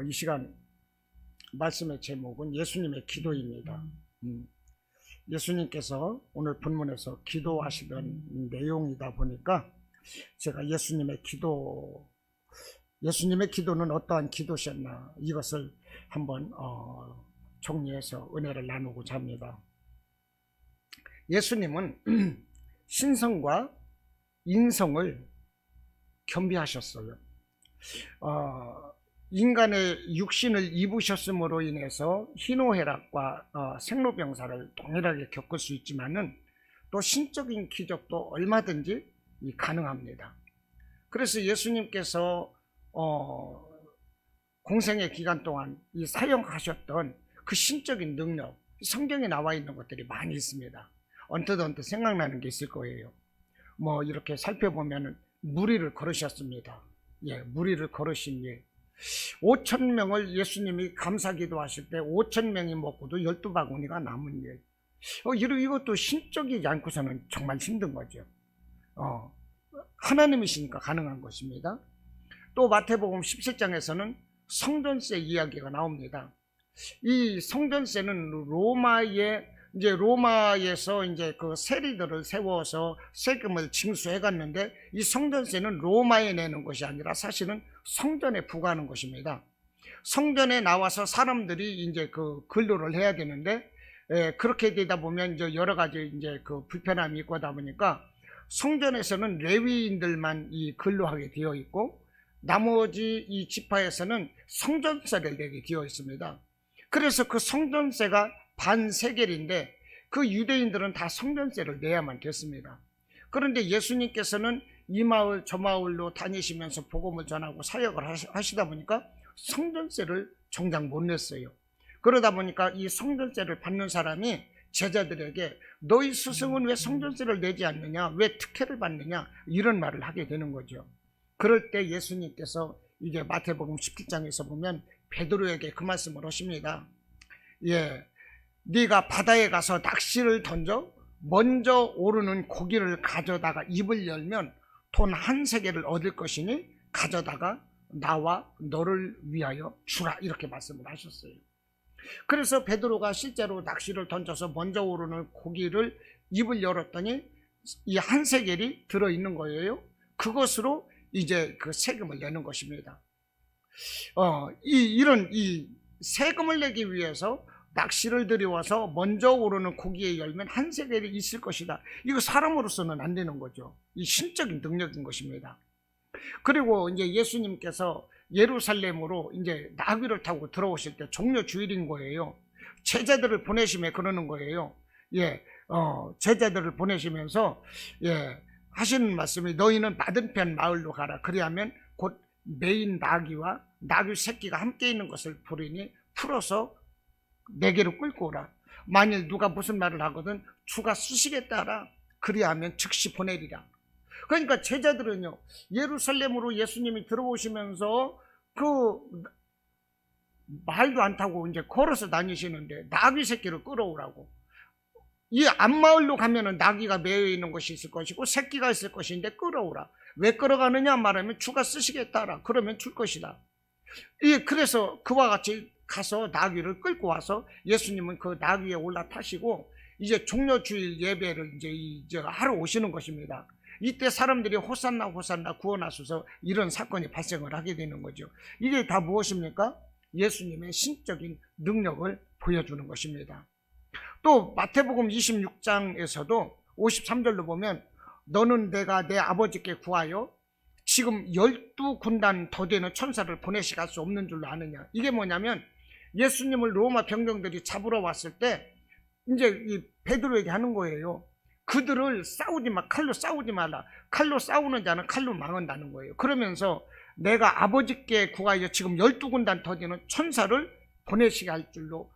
이 시간 말씀의 제목은 예수님의 기도입니다. 예수님께서 오늘 본문에서 기도하시던 내용이다 보니까 제가 예수님의 기도는 어떠한 기도셨나 이것을 한번 정리해서 은혜를 나누고자 합니다. 예수님은 신성과 인성을 겸비하셨어요. 인간의 육신을 입으셨음으로 인해서 희노애락과 생로병사를 동일하게 겪을 수 있지만은 또 신적인 기적도 얼마든지 가능합니다. 그래서 예수님께서 공생의 기간 동안 사용하셨던 그 신적인 능력, 성경에 나와 있는 것들이 많이 있습니다. 언뜻 생각나는 게 있을 거예요. 이렇게 살펴보면은 무리를 걸으셨습니다. 무리를 걸으신 예. 5,000명을 예수님이 감사기도 하실 때 5,000명이 먹고도 12바구니가 남은 예. 이것도 신적이지 않고서는 정말 힘든 거죠. 하나님이시니까 가능한 것입니다. 또 마태복음 17장에서는 성전세 이야기가 나옵니다. 이 성전세는 로마에서 그 세리들을 세워서 세금을 징수해 갔는데, 이 성전세는 로마에 내는 것이 아니라 사실은 성전에 부과하는 것입니다. 성전에 나와서 사람들이 그 근로를 해야 되는데, 그렇게 되다 보면 여러 가지 그 불편함이 있고 하다 보니까 성전에서는 레위인들만 근로하게 되어 있고, 나머지 이 지파에서는 성전세를 내게 되어 있습니다. 그래서 그 성전세가 반세겔인데 그 유대인들은 다 성전세를 내야만 됐습니다. 그런데 예수님께서는 이 마을 저 마을로 다니시면서 복음을 전하고 사역을 하시다 보니까 성전세를 정작 못 냈어요. 그러다 보니까 이 성전세를 받는 사람이 제자들에게 너희 스승은 왜 성전세를 내지 않느냐, 왜 특혜를 받느냐, 이런 말을 하게 되는 거죠. 그럴 때 예수님께서 이제 마태복음 17장에서 보면 베드로에게 그 말씀을 하십니다. 네가 바다에 가서 낚시를 던져 먼저 오르는 고기를 가져다가 입을 열면 돈 1세겔을 얻을 것이니 가져다가 나와 너를 위하여 주라, 이렇게 말씀을 하셨어요. 그래서 베드로가 실제로 낚시를 던져서 먼저 오르는 고기를 입을 열었더니 이 1세겔이 들어있는 거예요. 그것으로 이제 그 세금을 내는 것입니다. 이런 세금을 내기 위해서 낚시를 들여와서 먼저 오르는 고기에 열면 1세겔이 있을 것이다. 이거 사람으로서는 안 되는 거죠. 이 신적인 능력인 것입니다. 그리고 이제 예수님께서 예루살렘으로 이제 나귀를 타고 들어오실 때 종려 주일인 거예요. 제자들을 보내시며 그러는 거예요. 제자들을 보내시면서 하시는 말씀이 너희는 맞은편 마을로 가라. 그리하면 곧 메인 나귀와 나귀 새끼가 함께 있는 것을 보리니 풀어서 내게로 끌고 오라. 만일 누가 무슨 말을 하거든 주가 쓰시겠다라. 그리하면 즉시 보내리라. 그러니까 제자들은요, 예루살렘으로 예수님이 들어오시면서 그 말도 안 타고 이제 걸어서 다니시는데 나귀 새끼를 끌어오라고. 이 앞마을로 가면은 나귀가 매여 있는 것이 있을 것이고 새끼가 있을 것인데 끌어오라. 왜 끌어가느냐 말하면 주가 쓰시겠다라. 그러면 줄 것이다. 그래서 그와 같이 가서 나귀를 끌고 와서 예수님은 그 나귀에 올라타시고 이제 종려주일 예배를 이제 하러 오시는 것입니다. 이때 사람들이 호산나 호산나 구원하소서 이런 사건이 발생을 하게 되는 거죠. 이게 다 무엇입니까? 예수님의 신적인 능력을 보여주는 것입니다. 또 마태복음 26장에서도 53절로 보면 너는 내가 내 아버지께 구하여 지금 12군단 더 되는 천사를 보내시갈 수 없는 줄로 아느냐. 이게 뭐냐면 예수님을 로마 병정들이 잡으러 왔을 때 이제 이 베드로에게 하는 거예요. 그들을 칼로 싸우지 말라. 칼로 싸우는 자는 칼로 망한다는 거예요. 그러면서 내가 아버지께 구하여 지금 12군단 더 되는 천사를 보내시게 할 줄로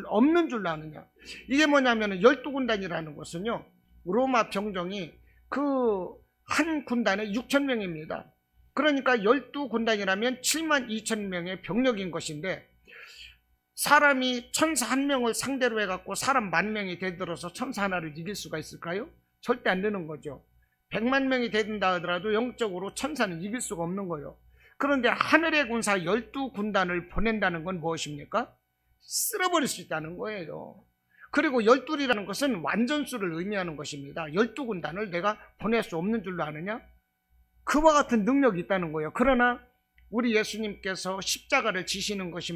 없는 줄로 아느냐. 이게 뭐냐면 12군단이라는 것은요, 로마 병정이 그 한 군단에 6,000명입니다. 그러니까 12군단이라면 72,000명의 병력인 것인데, 사람이 천사 1명을 상대로 해갖고 사람 10,000명이 되들어서 천사 하나를 이길 수가 있을까요? 절대 안 되는 거죠. 100만 명이 되든다 하더라도 영적으로 천사는 이길 수가 없는 거예요. 그런데 하늘의 군사 12군단을 보낸다는 건 무엇입니까? 쓸어버릴 수 있다는 거예요. 그리고 12이라는 것은 완전수를 의미하는 것입니다. 12군단을 내가 보낼 수 없는 줄로 아느냐? 그와 같은 능력이 있다는 거예요. 그러나 우리 예수님께서 십자가를 지시는 것이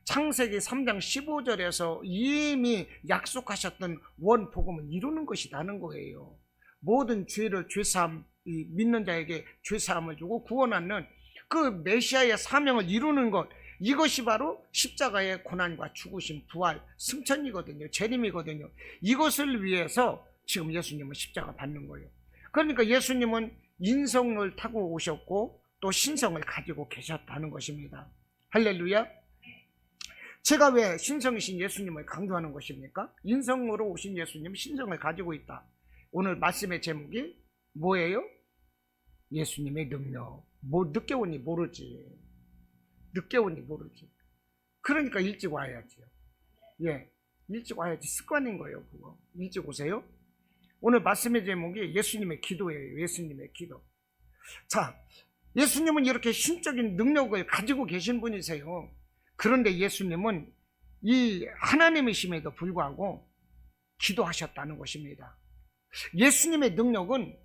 창세기 3장 15절에서 이미 약속하셨던 원복음을 이루는 것이라는 거예요. 모든 죄를 믿는 자에게 죄사함을 주고 구원하는 그 메시아의 사명을 이루는 것, 이것이 바로 십자가의 고난과 죽으심, 부활, 승천이거든요. 재림이거든요. 이것을 위해서 지금 예수님은 십자가 받는 거예요. 그러니까 예수님은 인성을 타고 오셨고 또 신성을 가지고 계셨다는 것입니다. 할렐루야. 제가 왜 신성이신 예수님을 강조하는 것입니까? 인성으로 오신 예수님, 신성을 가지고 있다. 오늘 말씀의 제목이 뭐예요? 예수님의 능력. 뭐 늦게 오니 모르지. 늦게 오니 모르지. 그러니까 일찍 와야지. 예, 일찍 와야지. 습관인 거예요, 그거. 일찍 오세요. 오늘 말씀의 제목이 예수님의 기도예요. 예수님의 기도. 자, 예수님은 이렇게 신적인 능력을 가지고 계신 분이세요. 그런데 예수님은 이 하나님이심에도 불구하고 기도하셨다는 것입니다. 예수님의 능력은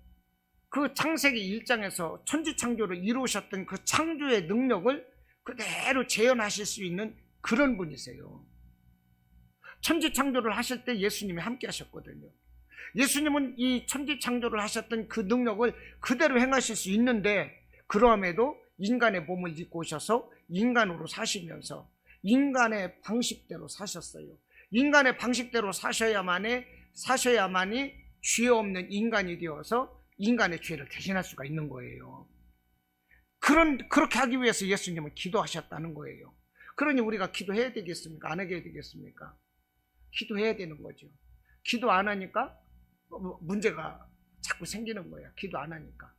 그 창세기 1장에서 천지창조를 이루셨던 그 창조의 능력을 그대로 재현하실 수 있는 그런 분이세요. 천지창조를 하실 때 예수님이 함께 하셨거든요. 예수님은 이 천지창조를 하셨던 그 능력을 그대로 행하실 수 있는데, 그럼에도 인간의 몸을 입고 오셔서 인간으로 사시면서 인간의 방식대로 사셨어요. 인간의 방식대로 사셔야만이 죄 없는 인간이 되어서 인간의 죄를 대신할 수가 있는 거예요. 그렇게 하기 위해서 예수님은 기도하셨다는 거예요. 그러니 우리가 기도해야 되겠습니까? 안 하게 되겠습니까? 기도해야 되는 거죠. 기도 안 하니까 문제가 자꾸 생기는 거예요. 기도 안 하니까.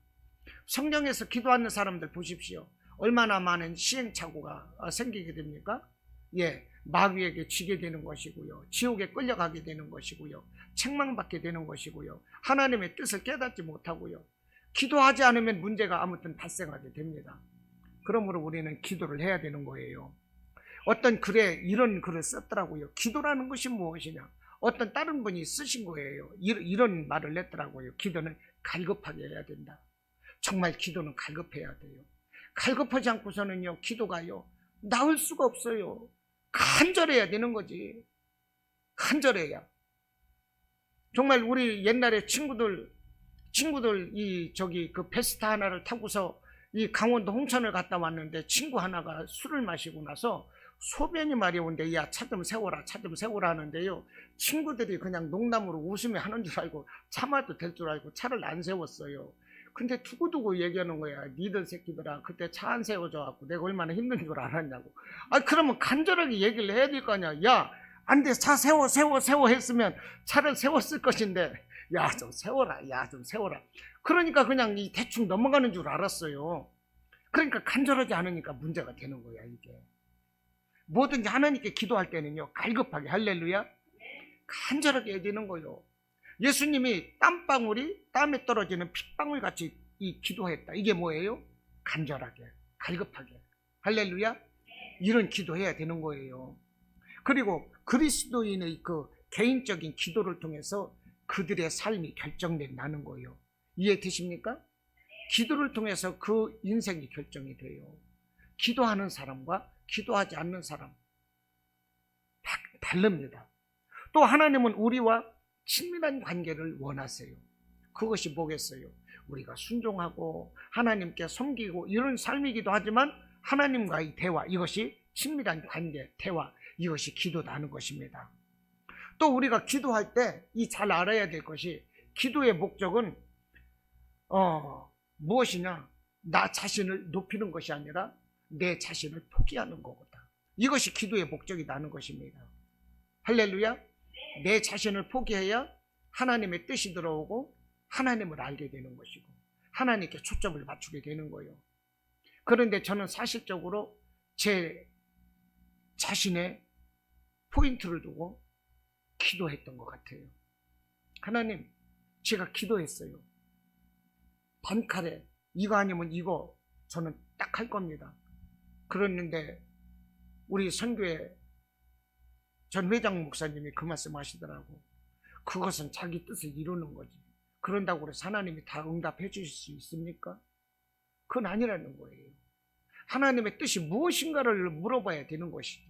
성경에서 기도하는 사람들 보십시오. 얼마나 많은 시행착오가 생기게 됩니까? 예, 마귀에게 쥐게 되는 것이고요. 지옥에 끌려가게 되는 것이고요. 책망받게 되는 것이고요. 하나님의 뜻을 깨닫지 못하고요. 기도하지 않으면 문제가 아무튼 발생하게 됩니다. 그러므로 우리는 기도를 해야 되는 거예요. 어떤 글에 이런 글을 썼더라고요. 기도라는 것이 무엇이냐? 어떤 다른 분이 쓰신 거예요. 이런 말을 냈더라고요. 기도는 갈급하게 해야 된다. 정말 기도는 갈급해야 돼요. 갈급하지 않고서는요, 기도가요, 나올 수가 없어요. 간절해야 되는 거지. 간절해야. 정말 우리 옛날에 친구들 그 베스타 하나를 타고서 이 강원도 홍천을 갔다 왔는데, 친구 하나가 술을 마시고 나서 소변이 마려운데 야, 차 좀 세워라 하는데요, 친구들이 그냥 농담으로 웃으며 하는 줄 알고 참아도 될 줄 알고 차를 안 세웠어요. 근데 두고두고 얘기하는 거야. 니들 새끼들아, 그때 차 안 세워줘 갖고 내가 얼마나 힘든 줄 알았냐고. 그러면 간절하게 얘기를 해야 될 거 아니야. 야, 안 돼, 차 세워 했으면 차를 세웠을 것인데, 야, 좀 세워라. 그러니까 그냥 대충 넘어가는 줄 알았어요. 그러니까 간절하지 않으니까 문제가 되는 거야, 이게. 뭐든지 하나님께 기도할 때는요, 갈급하게, 할렐루야, 간절하게 해야 되는 거예요. 예수님이 땀에 떨어지는 핏방울 같이 기도했다. 이게 뭐예요? 간절하게, 갈급하게, 할렐루야, 이런 기도해야 되는 거예요. 그리고 그리스도인의 그 개인적인 기도를 통해서 그들의 삶이 결정된다는 거예요. 이해되십니까? 기도를 통해서 그 인생이 결정이 돼요. 기도하는 사람과 기도하지 않는 사람 다릅니다. 또 하나님은 우리와 친밀한 관계를 원하세요. 그것이 뭐겠어요? 우리가 순종하고 하나님께 섬기고 이런 삶이기도 하지만, 하나님과의 대화, 이것이 친밀한 관계, 대화, 이것이 기도다는 것입니다. 또 우리가 기도할 때 잘 알아야 될 것이, 기도의 목적은 무엇이냐? 나 자신을 높이는 것이 아니라 내 자신을 포기하는 거다. 이것이 기도의 목적이라는 것입니다. 할렐루야. 내 자신을 포기해야 하나님의 뜻이 들어오고 하나님을 알게 되는 것이고 하나님께 초점을 맞추게 되는 거예요. 그런데 저는 사실적으로 제 자신의 포인트를 두고 기도했던 것 같아요. 하나님, 제가 기도했어요. 단칼에 이거 아니면 이거 저는 딱 할 겁니다. 그랬는데 우리 선교회 전 회장 목사님이 그 말씀 하시더라고. 그것은 자기 뜻을 이루는 거지. 그런다고 그래서 하나님이 다 응답해 주실 수 있습니까? 그건 아니라는 거예요. 하나님의 뜻이 무엇인가를 물어봐야 되는 것이지.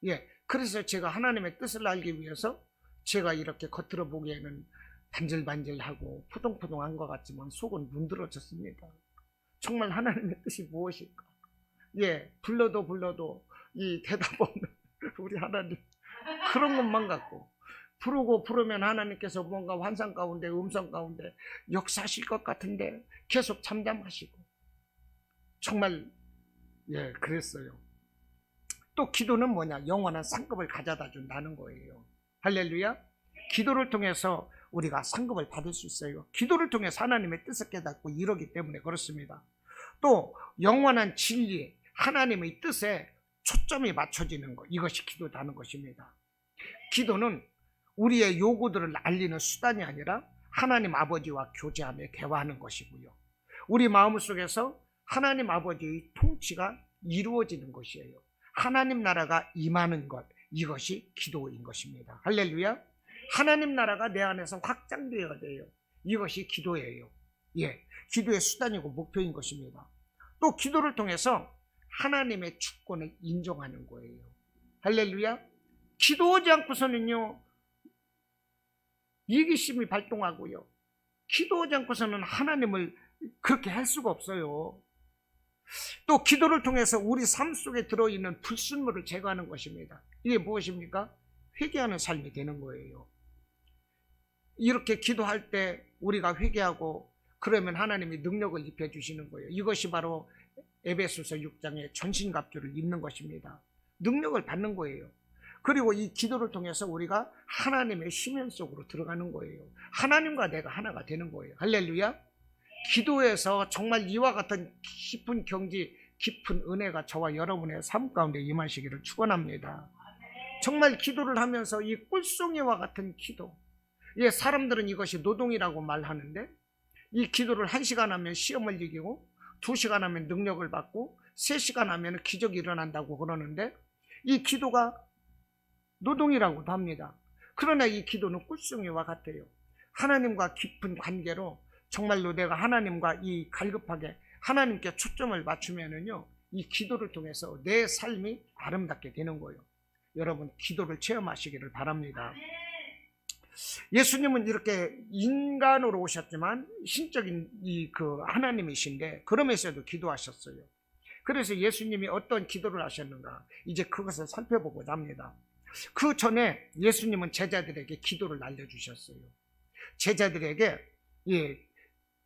예, 그래서 제가 하나님의 뜻을 알기 위해서 제가 이렇게 겉으로 보기에는 반질반질하고 푸동푸동한 것 같지만 속은 문드러졌습니다. 정말 하나님의 뜻이 무엇일까? 예, 불러도 이 대답 없는 우리 하나님, 그런 것만 갖고 부르면 하나님께서 뭔가 환상 가운데 음성 가운데 역사하실 것 같은데 계속 잠잠하시고 정말 예 그랬어요. 또 기도는 뭐냐? 영원한 상급을 가져다 준다는 거예요. 할렐루야. 기도를 통해서 우리가 상급을 받을 수 있어요. 기도를 통해서 하나님의 뜻을 깨닫고 이루기 때문에 그렇습니다. 또 영원한 진리, 하나님의 뜻에 초점이 맞춰지는 것, 이것이 기도라는 것입니다. 기도는 우리의 요구들을 알리는 수단이 아니라 하나님 아버지와 교제하며 대화하는 것이고요. 우리 마음속에서 하나님 아버지의 통치가 이루어지는 것이에요. 하나님 나라가 임하는 것, 이것이 기도인 것입니다. 할렐루야. 하나님 나라가 내 안에서 확장되어야 돼요. 이것이 기도예요. 예, 기도의 수단이고 목표인 것입니다. 또 기도를 통해서 하나님의 주권을 인정하는 거예요. 할렐루야. 기도하지 않고서는요 이기심이 발동하고요, 기도하지 않고서는 하나님을 그렇게 할 수가 없어요. 또 기도를 통해서 우리 삶 속에 들어있는 불순물을 제거하는 것입니다. 이게 무엇입니까? 회개하는 삶이 되는 거예요. 이렇게 기도할 때 우리가 회개하고 그러면 하나님이 능력을 입혀주시는 거예요. 이것이 바로 에베소서 6장의 전신갑주를 입는 것입니다. 능력을 받는 거예요. 그리고 이 기도를 통해서 우리가 하나님의 심연 속으로 들어가는 거예요. 하나님과 내가 하나가 되는 거예요. 할렐루야. 기도에서 정말 이와 같은 깊은 경지, 깊은 은혜가 저와 여러분의 삶 가운데 임하시기를 축원합니다. 정말 기도를 하면서 이 꿀송이와 같은 기도, 예, 사람들은 이것이 노동이라고 말하는데 이 기도를 1시간 하면 시험을 이기고 2시간 하면 능력을 받고 3시간 하면 기적이 일어난다고 그러는데 이 기도가 노동이라고도 합니다. 그러나 이 기도는 꿀송이와 같아요. 하나님과 깊은 관계로 정말로 내가 하나님과 이 갈급하게 하나님께 초점을 맞추면은요, 이 기도를 통해서 내 삶이 아름답게 되는 거예요. 여러분, 기도를 체험하시기를 바랍니다. 예수님은 이렇게 인간으로 오셨지만 신적인 그 하나님이신데 그러면서도 기도하셨어요. 그래서 예수님이 어떤 기도를 하셨는가, 이제 그것을 살펴보고자 합니다. 그 전에 예수님은 제자들에게 기도를 알려주셨어요. 제자들에게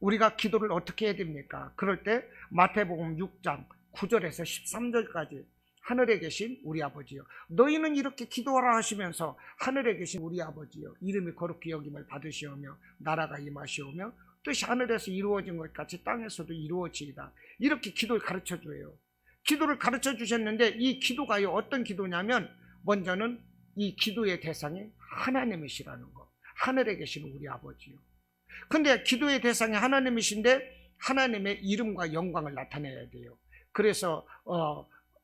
우리가 기도를 어떻게 해야 됩니까? 그럴 때 마태복음 6장 9절에서 13절까지 하늘에 계신 우리 아버지여, 너희는 이렇게 기도하라 하시면서 하늘에 계신 우리 아버지여, 이름이 거룩히 여김을 받으시오며 나라가 임하시오며 뜻이 하늘에서 이루어진 것 같이 땅에서도 이루어지이다. 이렇게 기도를 가르쳐줘요. 기도를 가르쳐 주셨는데 이 기도가요, 어떤 기도냐면 먼저는 이 기도의 대상이 하나님이시라는 거, 하늘에 계신 우리 아버지요. 근데 기도의 대상이 하나님이신데 하나님의 이름과 영광을 나타내야 돼요. 그래서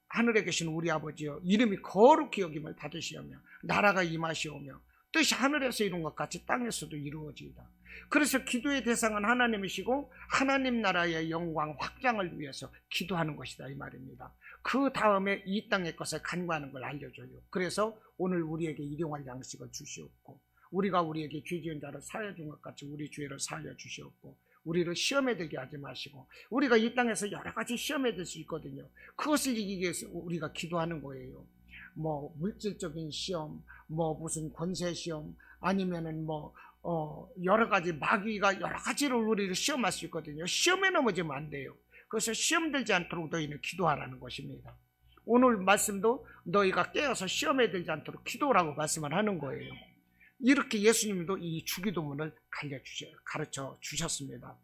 하늘에 계신 우리 아버지여, 이름이 거룩히 여김을 받으시오며 나라가 임하시오며 뜻이 하늘에서 이룬 것 같이 땅에서도 이루어지이다. 그래서 기도의 대상은 하나님이시고 하나님 나라의 영광 확장을 위해서 기도하는 것이다, 이 말입니다. 그 다음에 이 땅의 것을 간구하는 걸 알려줘요. 그래서 오늘 우리에게 일용할 양식을 주시옵고 우리가 우리에게 죄 지은 자를 사하여 준 것 같이 우리 죄를 사하여 주시옵고 우리를 시험에 들게 하지 마시고, 우리가 이 땅에서 여러 가지 시험에 들 수 있거든요. 그것을 이기기 위해서 우리가 기도하는 거예요. 뭐 물질적인 시험, 뭐 무슨 권세 시험, 아니면은 뭐 여러 가지 마귀가 여러 가지로 우리를 시험할 수 있거든요. 시험에 넘어지면 안 돼요. 그래서 시험 들지 않도록 너희는 기도하라는 것입니다. 오늘 말씀도 너희가 깨어서 시험에 들지 않도록 기도라고 말씀을 하는 거예요. 이렇게 예수님도 이 주기도문을 가르쳐 주셨습니다.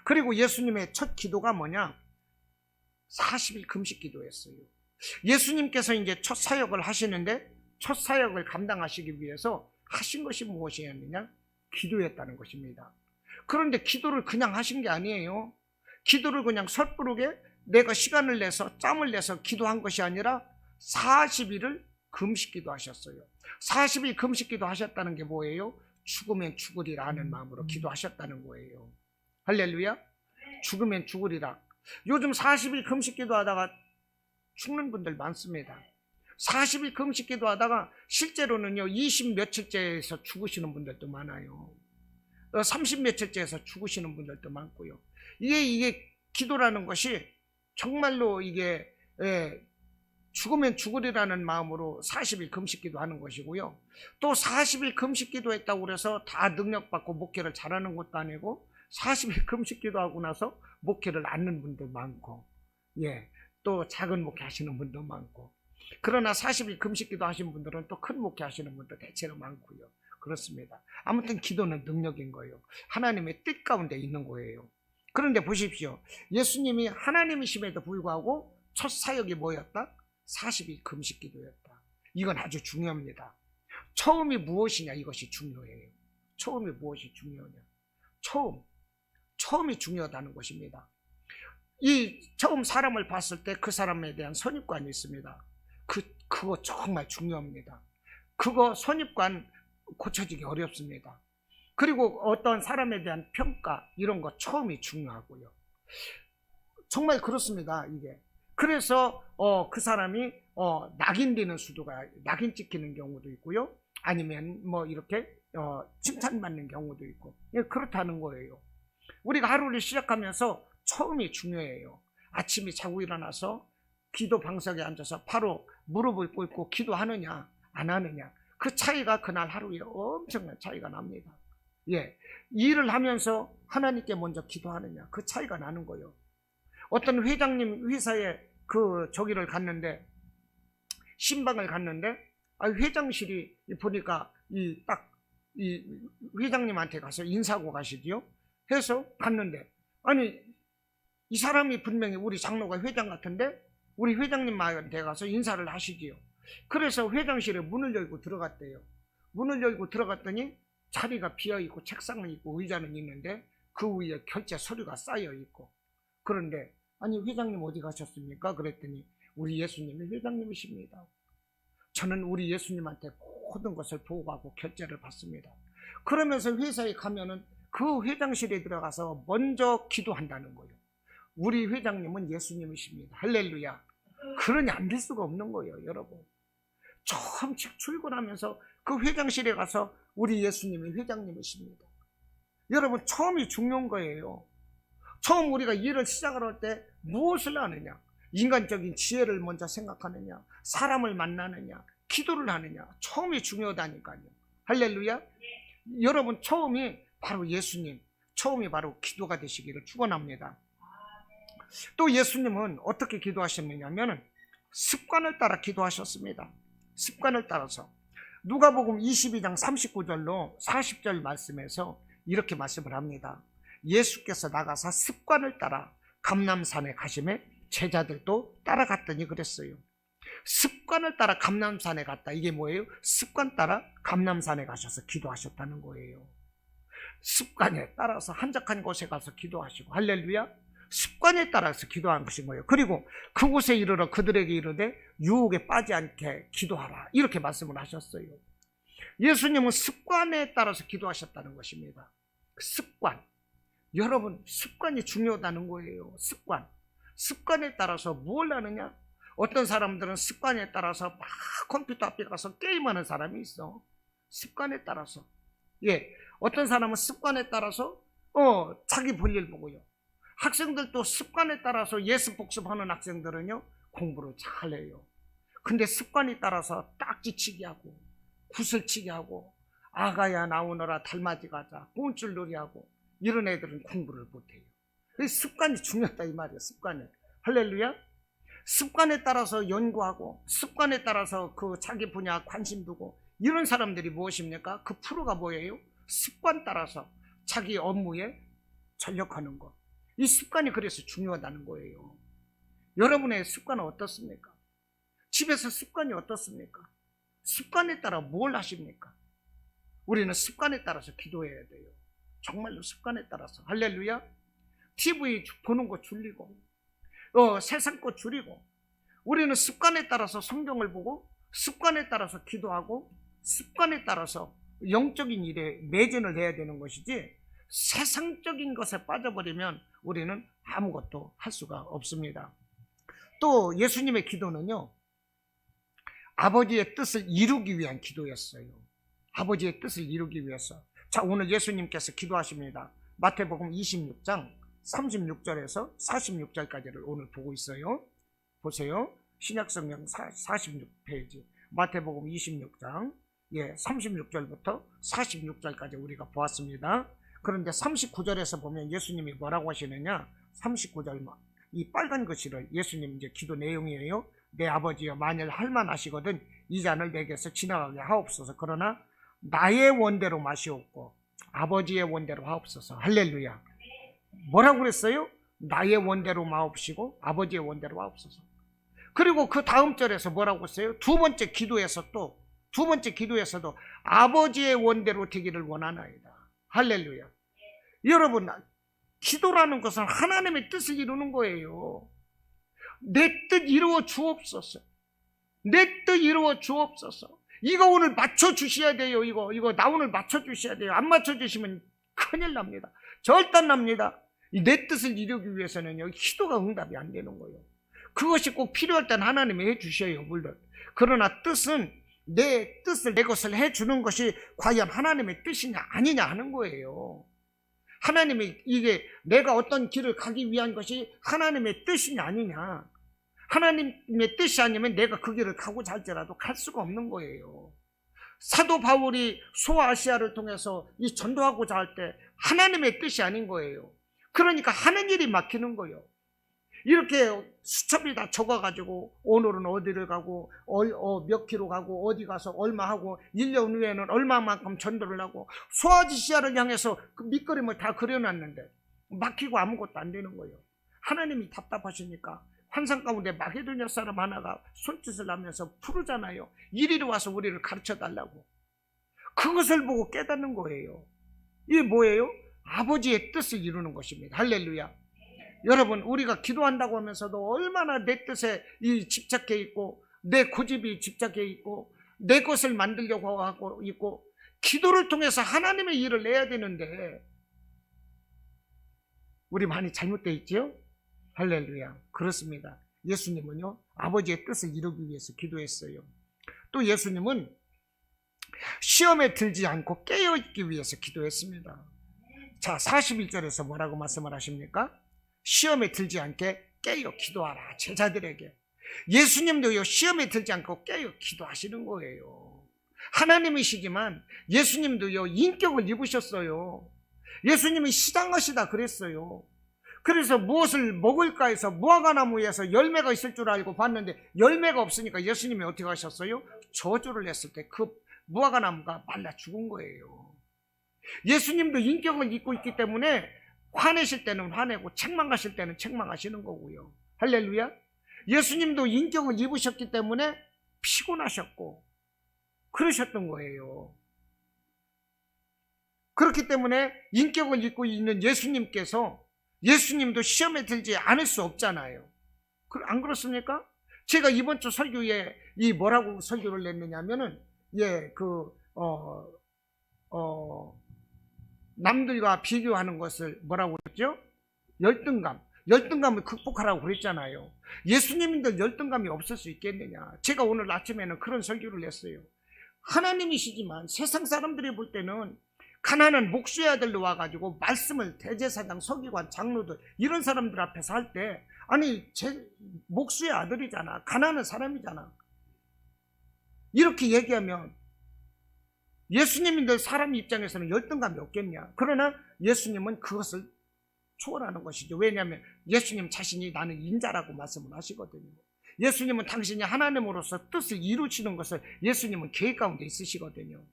그리고 예수님의 첫 기도가 뭐냐? 40일 금식 기도였어요. 예수님께서 이제 첫 사역을 하시는데 첫 사역을 감당하시기 위해서 하신 것이 무엇이었느냐? 기도였다는 것입니다. 그런데 기도를 그냥 하신 게 아니에요. 기도를 그냥 섣부르게 내가 시간을 내서 짬을 내서 기도한 것이 아니라 40일을 금식기도 하셨어요. 40일 금식기도 하셨다는 게 뭐예요? 죽으면 죽으리라 하는 마음으로 기도하셨다는 거예요. 할렐루야. 죽으면 죽으리라. 요즘 40일 금식기도 하다가 죽는 분들 많습니다. 40일 금식기도 하다가 실제로는요 20 며칠째에서 죽으시는 분들도 많아요. 30 며칠째에서 죽으시는 분들도 많고요. 이게 기도라는 것이 정말로 이게 죽으면 죽으리라는 마음으로 40일 금식기도 하는 것이고요. 또 40일 금식기도 했다고 그래서 다 능력받고 목회를 잘하는 것도 아니고 40일 금식기도 하고 나서 목회를 않는 분도 많고, 또 작은 목회 하시는 분도 많고, 그러나 40일 금식기도 하신 분들은 또 큰 목회 하시는 분도 대체로 많고요. 그렇습니다. 아무튼 기도는 능력인 거예요. 하나님의 뜻 가운데 있는 거예요. 그런데 보십시오. 예수님이 하나님이심에도 불구하고 첫 사역이 뭐였다? 40일 금식기도였다. 이건 아주 중요합니다. 처음이 무엇이냐, 이것이 중요해요. 처음이 무엇이 중요하냐. 처음이 중요하다는 것입니다. 이 처음 사람을 봤을 때 그 사람에 대한 선입관이 있습니다. 그거 정말 중요합니다. 그거 선입관 고쳐지기 어렵습니다. 그리고 어떤 사람에 대한 평가, 이런 거 처음이 중요하고요. 정말 그렇습니다. 이게. 그래서 그 사람이 낙인 찍히는 경우도 있고요. 아니면 뭐 이렇게 칭찬받는 경우도 있고, 그렇다는 거예요. 우리가 하루를 시작하면서 처음이 중요해요. 아침에 자고 일어나서 기도 방석에 앉아서 바로 무릎을 꿇고 기도하느냐 안 하느냐, 그 차이가 그날 하루에 엄청난 차이가 납니다. 일을 하면서 하나님께 먼저 기도하느냐, 그 차이가 나는 거예요. 어떤 회장님 회사에 저기를 갔는데, 신방을 갔는데, 회장실이 보니까 이 회장님한테 가서 인사하고 가시지요. 해서 갔는데, 아니 이 사람이 분명히 우리 장로가 회장 같은데 우리 회장님한테 가서 인사를 하시지요. 그래서 회장실에 문을 열고 들어갔대요. 문을 열고 들어갔더니 자리가 비어있고 책상은 있고 의자는 있는데 그 위에 결제 서류가 쌓여있고, 그런데 아니 회장님 어디 가셨습니까? 그랬더니 우리 예수님이 회장님이십니다. 저는 우리 예수님한테 모든 것을 보고하고 결제를 받습니다. 그러면서 회사에 가면은 그 회장실에 들어가서 먼저 기도한다는 거예요. 우리 회장님은 예수님이십니다. 할렐루야. 그러니 안 될 수가 없는 거예요, 여러분. 처음 출근하면서 그 회장실에 가서 우리 예수님이 회장님이십니다. 여러분, 처음이 중요한 거예요. 처음 우리가 일을 시작을 할 때 무엇을 하느냐, 인간적인 지혜를 먼저 생각하느냐, 사람을 만나느냐, 기도를 하느냐, 처음이 중요하다니까요. 할렐루야. 여러분, 처음이 바로 예수님, 처음이 바로 기도가 되시기를 축원합니다. 또 예수님은 어떻게 기도하셨느냐면 습관을 따라 기도하셨습니다. 습관을 따라서 누가복음 22장 39절로 40절 말씀에서 이렇게 말씀을 합니다. 예수께서 나가사 습관을 따라 감람산에 가시매 제자들도 따라갔더니 그랬어요. 습관을 따라 감람산에 갔다. 이게 뭐예요? 습관 따라 감람산에 가셔서 기도하셨다는 거예요. 습관에 따라서 한적한 곳에 가서 기도하시고, 할렐루야. 습관에 따라서 기도한 것인 거예요. 그리고 그곳에 이르러 그들에게 이르되 유혹에 빠지지 않게 기도하라, 이렇게 말씀을 하셨어요. 예수님은 습관에 따라서 기도하셨다는 것입니다. 습관. 여러분, 습관이 중요하다는 거예요. 습관에 따라서 뭘 하느냐. 어떤 사람들은 습관에 따라서 막 컴퓨터 앞에 가서 게임하는 사람이 있어. 습관에 따라서. 어떤 사람은 습관에 따라서 자기 볼일 보고요. 학생들도 습관에 따라서 예습 복습하는 학생들은요 공부를 잘해요. 근데 습관에 따라서 딱지치기 하고 구슬치기 하고 아가야 나오너라 달맞이 가자 꼰줄놀이 하고 이런 애들은 공부를 못해요. 습관이 중요하다 이 말이에요. 습관이. 할렐루야. 습관에 따라서 연구하고 습관에 따라서 그 자기 분야 관심 두고 이런 사람들이 무엇입니까? 그 프로가 뭐예요? 습관 따라서 자기 업무에 전력하는 것. 이 습관이 그래서 중요하다는 거예요. 여러분의 습관은 어떻습니까? 집에서 습관이 어떻습니까? 습관에 따라 뭘 하십니까? 우리는 습관에 따라서 기도해야 돼요. 정말로 습관에 따라서. 할렐루야. TV 보는 거 줄이고, 세상 거 줄이고, 우리는 습관에 따라서 성경을 보고, 습관에 따라서 기도하고, 습관에 따라서 영적인 일에 매진을 해야 되는 것이지, 세상적인 것에 빠져버리면 우리는 아무것도 할 수가 없습니다. 또 예수님의 기도는요, 아버지의 뜻을 이루기 위한 기도였어요. 아버지의 뜻을 이루기 위해서. 자, 오늘 예수님께서 기도하십니다. 마태복음 26장 36절에서 46절까지를 오늘 보고 있어요. 보세요. 신약성경 46페이지 마태복음 26장 36절부터 46절까지 우리가 보았습니다. 그런데 39절에서 보면 예수님이 뭐라고 하시느냐, 39절 이 빨간 글씨를 예수님 이제 기도 내용이에요. 내 아버지여, 만일 할만하시거든 이 잔을 내게서 지나가게 하옵소서. 그러나 나의 원대로 마시옵고 아버지의 원대로 하옵소서. 할렐루야. 뭐라고 그랬어요? 나의 원대로 마옵시고 아버지의 원대로 하옵소서. 그리고 그 다음 절에서 뭐라고 했어요? 두 번째 기도에서도 아버지의 원대로 되기를 원하나이다. 할렐루야. 여러분, 기도라는 것은 하나님의 뜻을 이루는 거예요. 내 뜻 이루어 주옵소서. 내 뜻 이루어 주옵소서. 이거 오늘 맞춰주셔야 돼요. 이거 나 오늘 맞춰주셔야 돼요. 안 맞춰주시면 큰일 납니다. 절단납니다. 내 뜻을 이루기 위해서는요, 기도가 응답이 안 되는 거예요. 그것이 꼭 필요할 땐 하나님이 해주셔요, 물론. 그러나 뜻은 내 뜻을, 내 것을 해주는 것이 과연 하나님의 뜻이냐 아니냐 하는 거예요. 하나님이 이게 내가 어떤 길을 가기 위한 것이 하나님의 뜻이냐 아니냐. 하나님의 뜻이 아니면 내가 그 길을 가고자 할지라도 갈 수가 없는 거예요. 사도 바울이 소아시아를 통해서 이 전도하고자 할 때 하나님의 뜻이 아닌 거예요. 그러니까 하는 일이 막히는 거예요. 이렇게 수첩이 다 적어가지고 오늘은 어디를 가고 몇 킬로 가고 어디 가서 얼마 하고 1년 후에는 얼마만큼 전도를 하고 소아시아를 향해서 그 밑그림을 다 그려놨는데 막히고 아무것도 안 되는 거예요. 하나님이 답답하시니까 환상 가운데 마게도냐 사람 하나가 손짓을 하면서 부르잖아요. 이리로 와서 우리를 가르쳐달라고. 그것을 보고 깨닫는 거예요. 이게 뭐예요? 아버지의 뜻을 이루는 것입니다. 할렐루야. 여러분, 우리가 기도한다고 하면서도 얼마나 내 뜻에 집착해 있고 내 고집이 집착해 있고 내 것을 만들려고 하고 있고 기도를 통해서 하나님의 일을 내야 되는데 우리 많이 잘못되어 있죠? 할렐루야. 그렇습니다. 예수님은요, 아버지의 뜻을 이루기 위해서 기도했어요. 또 예수님은 시험에 들지 않고 깨어있기 위해서 기도했습니다. 자, 41절에서 뭐라고 말씀을 하십니까? 시험에 들지 않게 깨어 기도하라, 제자들에게. 예수님도요, 시험에 들지 않고 깨어 기도하시는 거예요. 하나님이시지만 예수님도요, 인격을 입으셨어요. 예수님이 시장하시다 그랬어요. 그래서 무엇을 먹을까 해서 무화과나무에서 열매가 있을 줄 알고 봤는데 열매가 없으니까 예수님이 어떻게 하셨어요? 저주를 했을 때 그 무화과나무가 말라 죽은 거예요. 예수님도 인격을 입고 있기 때문에 화내실 때는 화내고 책망하실 때는 책망하시는 거고요. 할렐루야. 예수님도 인격을 입으셨기 때문에 피곤하셨고 그러셨던 거예요. 그렇기 때문에 인격을 입고 있는 예수님도 시험에 들지 않을 수 없잖아요. 안 그렇습니까? 제가 이번 주 설교에 뭐라고 설교를 냈느냐면은 남들과 비교하는 것을 뭐라고 그랬죠? 열등감을 극복하라고 그랬잖아요. 예수님인들 열등감이 없을 수 있겠느냐. 제가 오늘 아침에는 그런 설교를 했어요. 하나님이시지만 세상 사람들이 볼 때는 가난한 목수의 아들로 와가지고 말씀을 대제사장, 서기관, 장로들 이런 사람들 앞에서 할 때 아니 목수의 아들이잖아, 가난한 사람이잖아, 이렇게 얘기하면 예수님인들 사람 입장에서는 열등감이 없겠냐. 그러나 예수님은 그것을 초월하는 것이죠. 왜냐하면 예수님 자신이 나는 인자라고 말씀을 하시거든요. 예수님은 당신이 하나님으로서 뜻을 이루시는 것을 예수님은 계획 가운데 있으시거든요.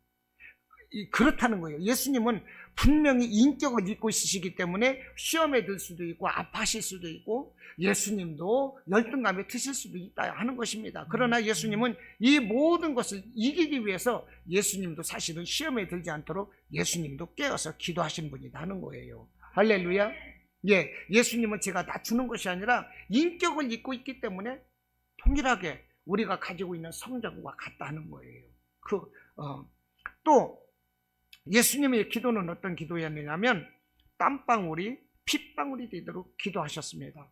그렇다는 거예요. 예수님은 분명히 인격을 입고 있으시기 때문에 시험에 들 수도 있고 아파하실 수도 있고 예수님도 열등감에 드실 수도 있다 하는 것입니다. 그러나 예수님은 이 모든 것을 이기기 위해서 예수님도 사실은 시험에 들지 않도록 예수님도 깨어서 기도하신 분이다 하는 거예요. 할렐루야. 예, 예수님은 제가 낮추는 것이 아니라 인격을 입고 있기 때문에 동일하게 우리가 가지고 있는 성자와 같다는 거예요. 또 예수님의 기도는 어떤 기도였느냐면 땀방울이 핏방울이 되도록 기도하셨습니다.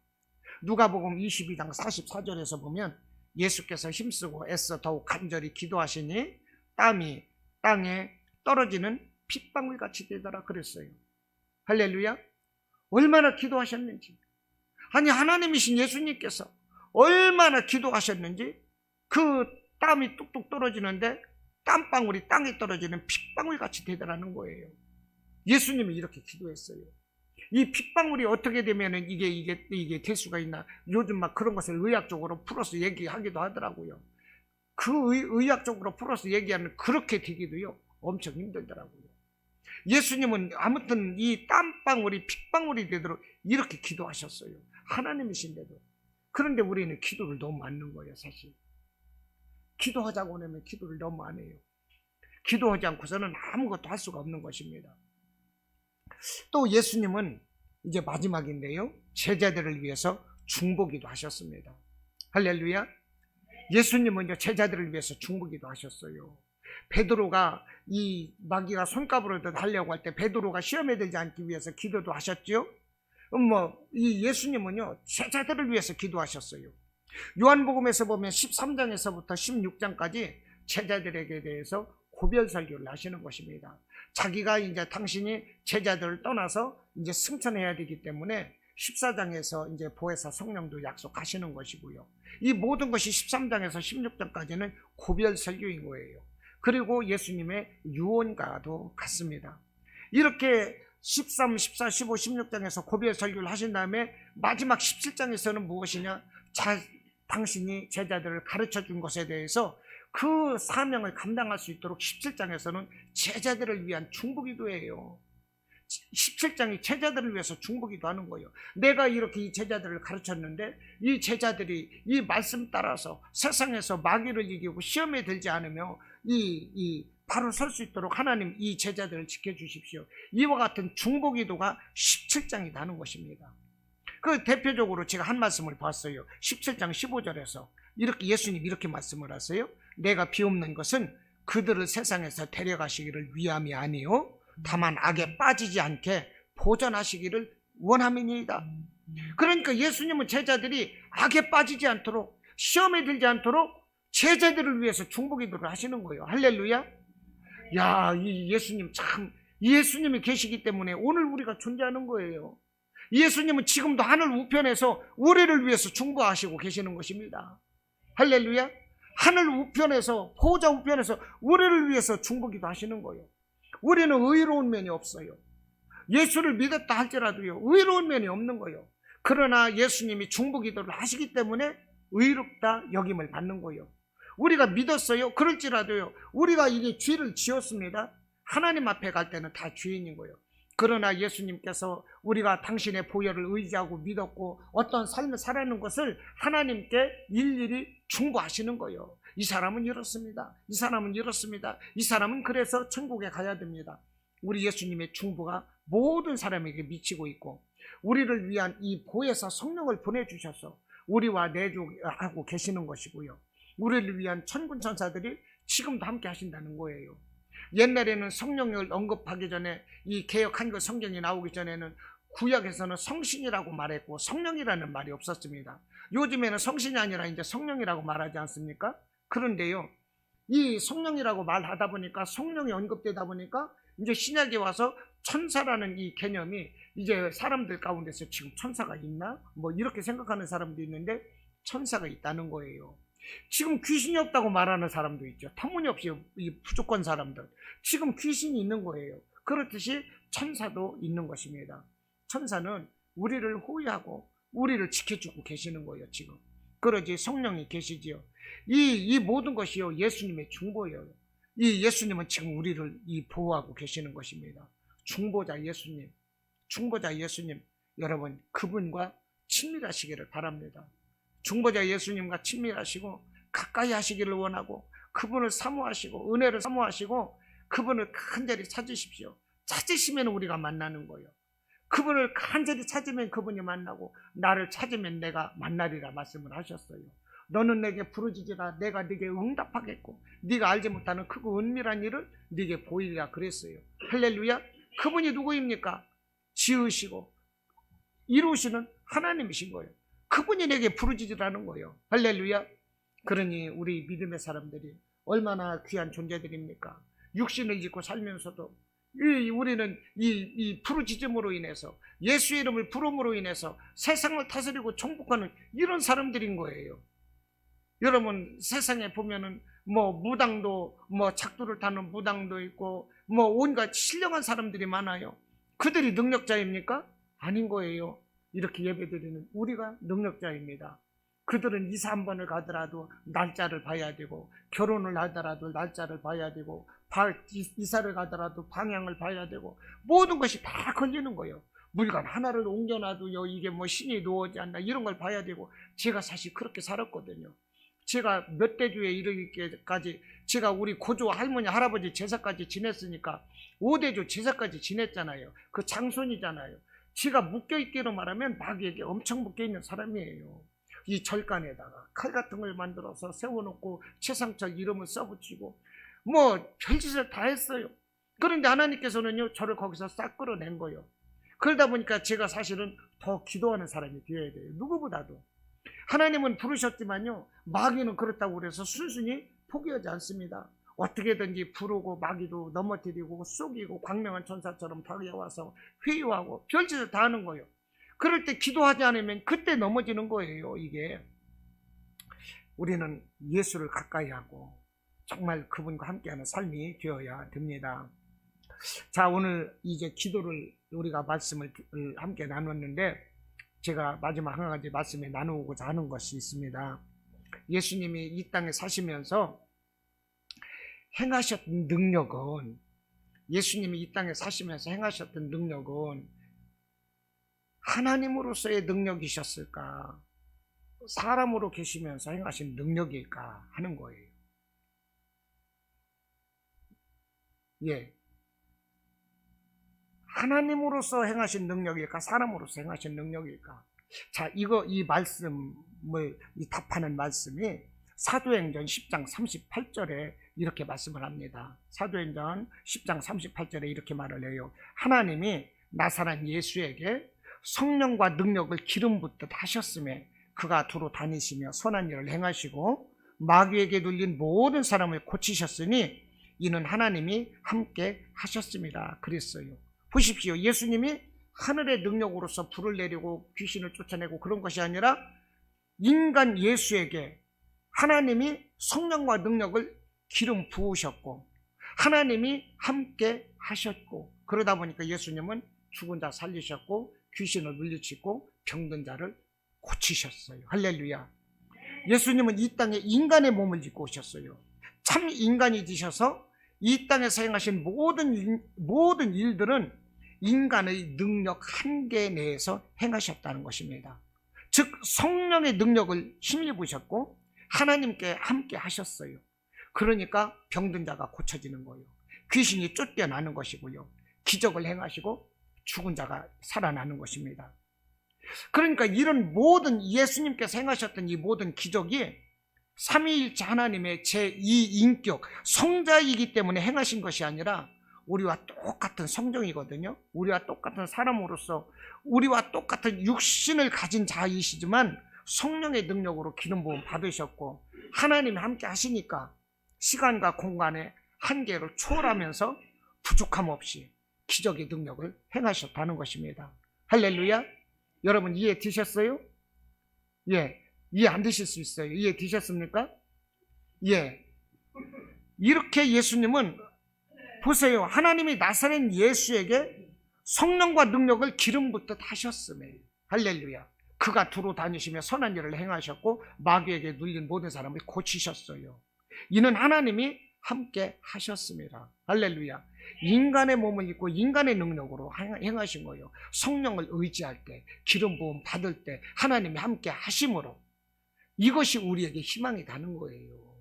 누가복음 22장 44절에서 보면 예수께서 힘쓰고 애써 더욱 간절히 기도하시니 땀이 땅에 떨어지는 핏방울 같이 되더라 그랬어요. 할렐루야. 얼마나 기도하셨는지, 아니 하나님이신 예수님께서 얼마나 기도하셨는지 그 땀이 뚝뚝 떨어지는데 땀방울이 땅에 떨어지는 핏방울 같이 되더라는 거예요. 예수님이 이렇게 기도했어요. 이 핏방울이 어떻게 되면은 이게 될 수가 있나? 요즘 막 그런 것을 의학적으로 풀어서 얘기하기도 하더라고요. 그 의학적으로 풀어서 얘기하는 그렇게 되기도요 엄청 힘들더라고요. 예수님은 아무튼 이 땀방울이 핏방울이 되도록 이렇게 기도하셨어요. 하나님이신데도. 그런데 우리는 기도를 너무 안 하는 거예요. 사실 기도하자고 하면 기도를 너무 안 해요. 기도하지 않고서는 아무것도 할 수가 없는 것입니다. 또 예수님은 이제 마지막인데요, 제자들을 위해서 중보기도 하셨습니다. 할렐루야. 예수님은 제자들을 위해서 중보기도 하셨어요. 베드로가 이 마귀가 손가락으로 하려고 할 때 베드로가 시험에 들지 않기 위해서 기도도 하셨죠. 이 예수님은요 제자들을 위해서 기도하셨어요. 요한복음에서 보면 13장에서부터 16장까지 제자들에게 대해서 고별 설교를 하시는 것입니다. 자기가 이제 당신이 제자들을 떠나서 이제 승천해야 되기 때문에 14장에서 이제 보혜사 성령도 약속하시는 것이고요. 이 모든 것이 13장에서 16장까지는 고별 설교인 거예요. 그리고 예수님의 유언과도 같습니다. 이렇게 13, 14, 15, 16장에서 고별 설교를 하신 다음에 마지막 17장에서는 무엇이냐? 당신이 제자들을 가르쳐 준 것에 대해서 그 사명을 감당할 수 있도록 17장에서는 제자들을 위한 중보기도예요. 17장이 제자들을 위해서 중보기도 하는 거예요. 내가 이렇게 이 제자들을 가르쳤는데 이 제자들이 이 말씀 따라서 세상에서 마귀를 이기고 시험에 들지 않으며 바로 설 수 있도록 하나님 이 제자들을 지켜주십시오. 이와 같은 중보기도가 17장이 나는 것입니다. 그 대표적으로 제가 한 말씀을 봤어요. 17장 15절에서 이렇게 예수님 이렇게 말씀을 하세요. 내가 비옵는 것은 그들을 세상에서 데려가시기를 위함이 아니요 다만 악에 빠지지 않게 보전하시기를 원함이니이다. 그러니까 예수님은 제자들이 악에 빠지지 않도록 시험에 들지 않도록 제자들을 위해서 중보기도를 하시는 거예요. 할렐루야. 야, 이 예수님 참, 예수님이 계시기 때문에 오늘 우리가 존재하는 거예요. 예수님은 지금도 하늘 우편에서 우리를 위해서 중보하시고 계시는 것입니다. 할렐루야. 하늘 우편에서, 보좌 우편에서 우리를 위해서 중보기도 하시는 거예요. 우리는 의로운 면이 없어요. 예수를 믿었다 할지라도요 의로운 면이 없는 거예요. 그러나 예수님이 중보기도를 하시기 때문에 의롭다 여김을 받는 거예요. 우리가 믿었어요. 그럴지라도요 우리가 이게 죄를 지었습니다. 하나님 앞에 갈 때는 다 죄인인 거예요. 그러나 예수님께서 우리가 당신의 보혈을 의지하고 믿었고 어떤 삶을 살아가는 것을 하나님께 일일이 중보하시는 거예요. 이 사람은 이렇습니다. 이 사람은 이렇습니다. 이 사람은 그래서 천국에 가야 됩니다. 우리 예수님의 중보가 모든 사람에게 미치고 있고 우리를 위한 이 보혜사 성령을 보내주셔서 우리와 내주하고 계시는 것이고요. 우리를 위한 천군 천사들이 지금도 함께 하신다는 거예요. 옛날에는 성령을 언급하기 전에 이 개역 한글 성경이 나오기 전에는 구약에서는 성신이라고 말했고 성령이라는 말이 없었습니다. 요즘에는 성신이 아니라 이제 성령이라고 말하지 않습니까? 그런데요, 이 성령이라고 말하다 보니까 성령이 언급되다 보니까 이제 신약에 와서 천사라는 이 개념이 이제 사람들 가운데서 지금 천사가 있나? 뭐 이렇게 생각하는 사람도 있는데 천사가 있다는 거예요. 지금 귀신이 없다고 말하는 사람도 있죠. 터무니없이 이 부족한 사람들. 지금 귀신이 있는 거예요. 그렇듯이 천사도 있는 것입니다. 천사는 우리를 호위하고 우리를 지켜주고 계시는 거예요. 지금 그러지 성령이 계시지요. 이 모든 것이요 예수님의 중보예요. 이 예수님은 지금 우리를 보호하고 계시는 것입니다. 중보자 예수님, 중보자 예수님, 여러분 그분과 친밀하시기를 바랍니다. 중보자 예수님과 친밀하시고 가까이 하시기를 원하고 그분을 사모하시고 은혜를 사모하시고 그분을 간절히 찾으십시오. 찾으시면 우리가 만나는 거예요. 그분을 간절히 찾으면 그분이 만나고 나를 찾으면 내가 만나리라 말씀을 하셨어요. 너는 내게 부르짖으라 내가 네게 응답하겠고 네가 알지 못하는 크고 은밀한 일을 네게 보이리라 그랬어요. 할렐루야. 그분이 누구입니까? 지으시고 이루시는 하나님이신 거예요. 그분이 내게 부르짖으라는 거예요. 할렐루야. 그러니 우리 믿음의 사람들이 얼마나 귀한 존재들입니까? 육신을 짓고 살면서도 우리는 이 부르짖음으로 인해서 예수의 이름을 부름으로 인해서 세상을 다스리고 정복하는 이런 사람들인 거예요. 여러분 세상에 보면은 뭐 무당도 뭐 작두를 타는 무당도 있고 뭐 온갖 신령한 사람들이 많아요. 그들이 능력자입니까? 아닌 거예요. 이렇게 예배드리는 우리가 능력자입니다. 그들은 이사 한 번을 가더라도 날짜를 봐야 되고 결혼을 하더라도 날짜를 봐야 되고 이사를 가더라도 방향을 봐야 되고 모든 것이 다 걸리는 거예요. 물건 하나를 옮겨놔도요 이게 뭐 신이 놓지 않나 이런 걸 봐야 되고 제가 사실 그렇게 살았거든요. 제가 몇 대주에 이르기까지 제가 우리 고조 할머니 할아버지 제사까지 지냈으니까 5대주 제사까지 지냈잖아요. 그 장손이잖아요. 제가 묶여있기로 말하면 마귀에게 엄청 묶여있는 사람이에요. 이 절간에다가 칼 같은 걸 만들어서 세워놓고 최상철 이름을 써붙이고 뭐 별짓을 다 했어요. 그런데 하나님께서는요 저를 거기서 싹 끌어낸 거예요. 그러다 보니까 제가 사실은 더 기도하는 사람이 되어야 돼요. 누구보다도. 하나님은 부르셨지만요 마귀는 그렇다고 그래서 순순히 포기하지 않습니다. 어떻게든지 부르고 마귀도 넘어뜨리고 속이고 광명한 천사처럼 다가와서 회유하고 별짓을 다 하는 거예요. 그럴 때 기도하지 않으면 그때 넘어지는 거예요. 이게 우리는 예수를 가까이 하고 정말 그분과 함께하는 삶이 되어야 됩니다. 자, 오늘 이제 기도를 우리가 말씀을 함께 나눴는데 제가 마지막 한 가지 말씀에 나누고자 하는 것이 있습니다. 예수님이 이 땅에 사시면서 행하셨던 능력은 예수님이 이 땅에 사시면서 행하셨던 능력은 하나님으로서의 능력이셨을까? 사람으로 계시면서 행하신 능력일까 하는 거예요. 예. 하나님으로서 행하신 능력일까? 사람으로서 행하신 능력일까? 자, 이 말씀을, 답하는 말씀이 사도행전 10장 38절에 이렇게 말씀을 합니다. 사도행전 10장 38절에 이렇게 말을 해요. 하나님이 나사렛 예수에게 성령과 능력을 기름 붓듯 하셨음에 그가 두루 다니시며 선한 일을 행하시고 마귀에게 눌린 모든 사람을 고치셨으니 이는 하나님이 함께 하셨습니다. 그랬어요. 보십시오. 예수님이 하늘의 능력으로서 불을 내리고 귀신을 쫓아내고 그런 것이 아니라 인간 예수에게 하나님이 성령과 능력을 기름 부으셨고 하나님이 함께 하셨고 그러다 보니까 예수님은 죽은 자 살리셨고 귀신을 물리치고 병든 자를 고치셨어요. 할렐루야. 예수님은 이 땅에 인간의 몸을 입고 오셨어요. 참 인간이 되셔서 이 땅에서 행하신 모든 일들은 인간의 능력 한계 내에서 행하셨다는 것입니다. 즉 성령의 능력을 힘입으셨고 하나님께 함께 하셨어요. 그러니까 병든 자가 고쳐지는 거예요. 귀신이 쫓겨나는 것이고요. 기적을 행하시고 죽은 자가 살아나는 것입니다. 그러니까 이런 모든 예수님께서 행하셨던 이 모든 기적이 삼위일체 하나님의 제2인격 성자이기 때문에 행하신 것이 아니라 우리와 똑같은 성정이거든요. 우리와 똑같은 사람으로서 우리와 똑같은 육신을 가진 자이시지만 성령의 능력으로 기름 부음 받으셨고 하나님이 함께 하시니까 시간과 공간의 한계를 초월하면서 부족함 없이 기적의 능력을 행하셨다는 것입니다. 할렐루야. 여러분 이해 되셨어요? 예, 이해 안 되실 수 있어요. 이해 되셨습니까? 예. 이렇게 예수님은 보세요. 하나님이 나사렛 예수에게 성령과 능력을 기름 붓듯 하셨음에 할렐루야. 그가 두루 다니시며 선한 일을 행하셨고 마귀에게 눌린 모든 사람을 고치셨어요. 이는 하나님이 함께 하셨습니다. 할렐루야. 인간의 몸을 입고 인간의 능력으로 행하신 거예요. 성령을 의지할 때 기름 부음 받을 때 하나님이 함께 하심으로 이것이 우리에게 희망이 되는 거예요.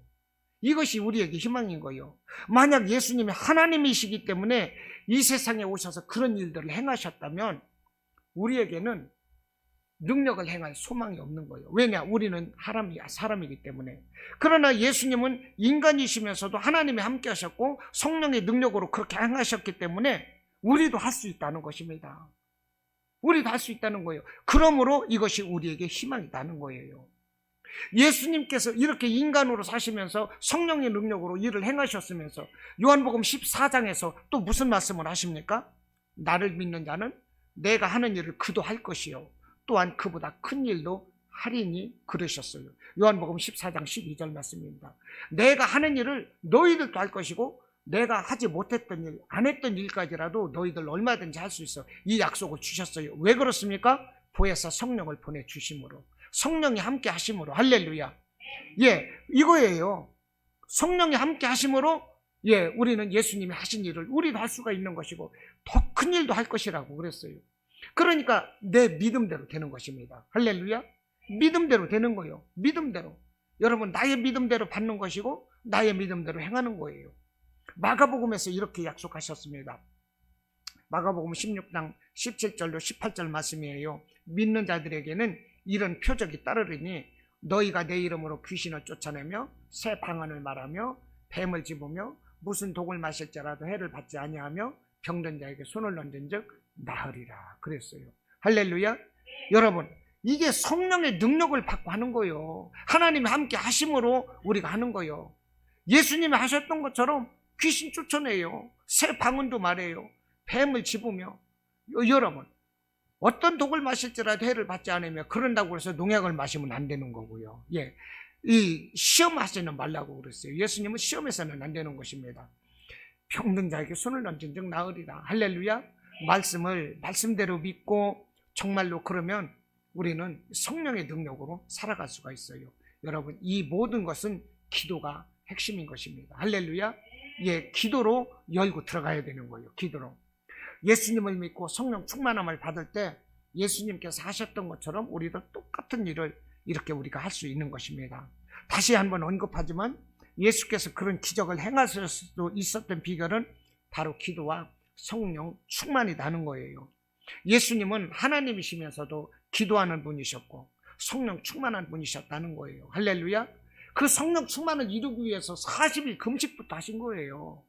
이것이 우리에게 희망인 거예요. 만약 예수님이 하나님이시기 때문에 이 세상에 오셔서 그런 일들을 행하셨다면 우리에게는 능력을 행할 소망이 없는 거예요. 왜냐? 우리는 사람이기 때문에. 그러나 예수님은 인간이시면서도 하나님이 함께 하셨고 성령의 능력으로 그렇게 행하셨기 때문에 우리도 할 수 있다는 것입니다. 우리도 할 수 있다는 거예요. 그러므로 이것이 우리에게 희망이라는 거예요. 예수님께서 이렇게 인간으로 사시면서 성령의 능력으로 일을 행하셨으면서 요한복음 14장에서 또 무슨 말씀을 하십니까? 나를 믿는 자는 내가 하는 일을 그도 할 것이요 또한 그보다 큰 일도 하리니 그러셨어요. 요한복음 14장 12절 말씀입니다. 내가 하는 일을 너희들도 할 것이고 내가 하지 못했던 일, 안 했던 일까지라도 너희들 얼마든지 할 수 있어. 이 약속을 주셨어요. 왜 그렇습니까? 보혜사 성령을 보내주심으로, 성령이 함께 하심으로. 할렐루야. 예, 이거예요. 성령이 함께 하심으로 우리는 예수님이 하신 일을 우리도 할 수가 있는 것이고 더 큰 일도 할 것이라고 그랬어요. 그러니까 내 믿음대로 되는 것입니다. 할렐루야. 믿음대로 되는 거예요. 믿음대로. 여러분, 나의 믿음대로 받는 것이고 나의 믿음대로 행하는 거예요. 마가복음에서 이렇게 약속하셨습니다. 마가복음 16장 17절로 18절 말씀이에요. 믿는 자들에게는 이런 표적이 따르리니 너희가 내 이름으로 귀신을 쫓아내며 새 방언을 말하며 뱀을 집으며 무슨 독을 마실지라도 해를 받지 아니하며 병든 자에게 손을 얹은즉 나으리라 그랬어요. 할렐루야. 여러분, 이게 성령의 능력을 받고 하는 거예요. 하나님이 함께 하심으로 우리가 하는 거예요. 예수님이 하셨던 것처럼 귀신 쫓아내요. 새 방언도 말해요. 뱀을 집으며. 여러분, 어떤 독을 마실지라도 해를 받지 않으며 그런다고 해서 농약을 마시면 안 되는 거고요. 이 시험하지는 말라고 그랬어요. 예수님은 시험에서는 안 되는 것입니다. 병든 자에게 손을 얹은 즉 나으리라. 할렐루야. 말씀대로 믿고 정말로 그러면 우리는 성령의 능력으로 살아갈 수가 있어요. 여러분, 이 모든 것은 기도가 핵심인 것입니다. 할렐루야. 기도로 열고 들어가야 되는 거예요. 기도로. 예수님을 믿고 성령 충만함을 받을 때 예수님께서 하셨던 것처럼 우리도 똑같은 일을 이렇게 우리가 할 수 있는 것입니다. 다시 한번 언급하지만 예수께서 그런 기적을 행하실 수도 있었던 비결은 바로 기도와 성령 충만이라는 거예요. 예수님은 하나님이시면서도 기도하는 분이셨고 성령 충만한 분이셨다는 거예요. 할렐루야. 그 성령 충만을 이루기 위해서 40일 금식부터 하신 거예요.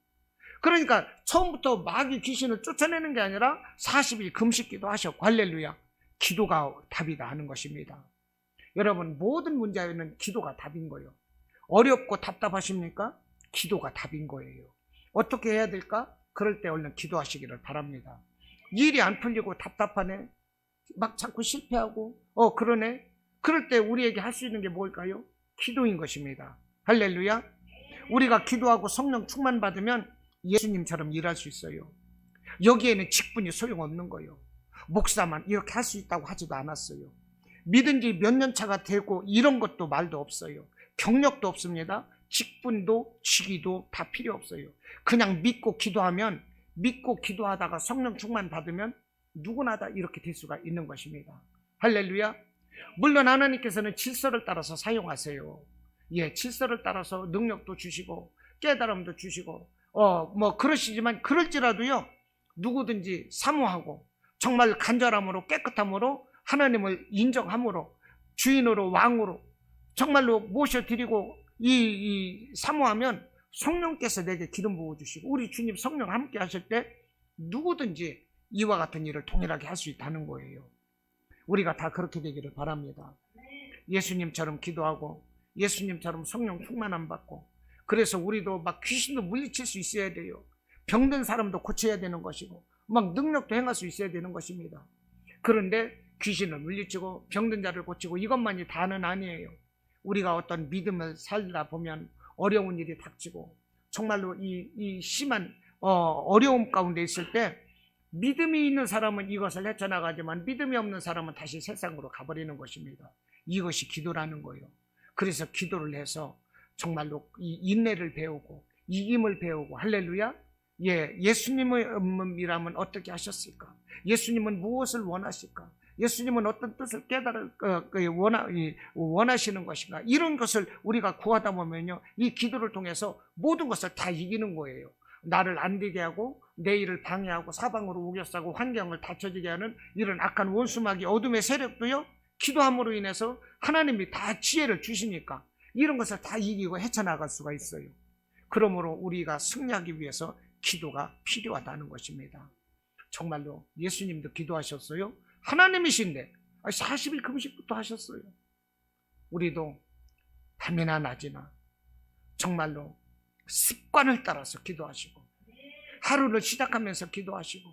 그러니까 처음부터 마귀 귀신을 쫓아내는 게 아니라 40일 금식기도 하셨고, 할렐루야. 기도가 답이다 하는 것입니다. 여러분, 모든 문제에는 기도가 답인 거예요. 어렵고 답답하십니까? 기도가 답인 거예요. 어떻게 해야 될까? 그럴 때 얼른 기도하시기를 바랍니다. 일이 안 풀리고 답답하네, 막 자꾸 실패하고 그러네, 그럴 때 우리에게 할 수 있는 게 뭘까요? 기도인 것입니다. 할렐루야. 우리가 기도하고 성령 충만 받으면 예수님처럼 일할 수 있어요. 여기에는 직분이 소용없는 거예요. 목사만 이렇게 할 수 있다고 하지도 않았어요. 믿은 지 몇 년 차가 되고 이런 것도 말도 없어요. 경력도 없습니다. 직분도 직위도 다 필요 없어요. 그냥 믿고 기도하면, 믿고 기도하다가 성령 충만 받으면 누구나 다 이렇게 될 수가 있는 것입니다. 할렐루야. 물론 하나님께서는 질서를 따라서 사용하세요. 질서를 따라서 능력도 주시고 깨달음도 주시고 그러시지만, 그럴지라도요, 누구든지 사모하고 정말 간절함으로 깨끗함으로 하나님을 인정함으로 주인으로 왕으로 정말로 모셔드리고 사모하면 성령께서 내게 기름 부어주시고 우리 주님 성령 함께 하실 때 누구든지 이와 같은 일을 동일하게 할 수 있다는 거예요. 우리가 다 그렇게 되기를 바랍니다. 예수님처럼 기도하고 예수님처럼 성령 충만함 받고, 그래서 우리도 막 귀신도 물리칠 수 있어야 돼요. 병든 사람도 고쳐야 되는 것이고 막 능력도 행할 수 있어야 되는 것입니다. 그런데 귀신을 물리치고 병든 자를 고치고 이것만이 다는 아니에요. 우리가 어떤 믿음을 살다 보면 어려운 일이 닥치고 정말로 이 심한 어려움 가운데 있을 때 믿음이 있는 사람은 이것을 헤쳐나가지만 믿음이 없는 사람은 다시 세상으로 가버리는 것입니다. 이것이 기도라는 거예요. 그래서 기도를 해서 정말로 이 인내를 배우고 이김을 배우고, 할렐루야. 예수님이라면 어떻게 하셨을까? 예수님은 무엇을 원하실까? 예수님은 어떤 뜻을 원하시는 것인가? 이런 것을 우리가 구하다 보면요, 이 기도를 통해서 모든 것을 다 이기는 거예요. 나를 안 되게 하고 내 일을 방해하고 사방으로 우겨싸고 환경을 닫혀지게 하는 이런 악한 원수마귀 어둠의 세력도요, 기도함으로 인해서 하나님이 다 지혜를 주시니까 이런 것을 다 이기고 헤쳐나갈 수가 있어요. 그러므로 우리가 승리하기 위해서 기도가 필요하다는 것입니다. 정말로 예수님도 기도하셨어요. 하나님이신데 40일 금식부터 하셨어요. 우리도 밤이나 낮이나 정말로 습관을 따라서 기도하시고, 하루를 시작하면서 기도하시고,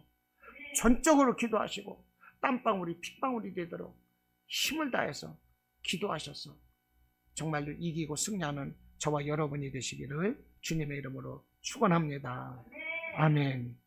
전적으로 기도하시고, 땀방울이 핏방울이 되도록 힘을 다해서 기도하셔서 정말로 이기고 승리하는 저와 여러분이 되시기를 주님의 이름으로 축원합니다. 아멘.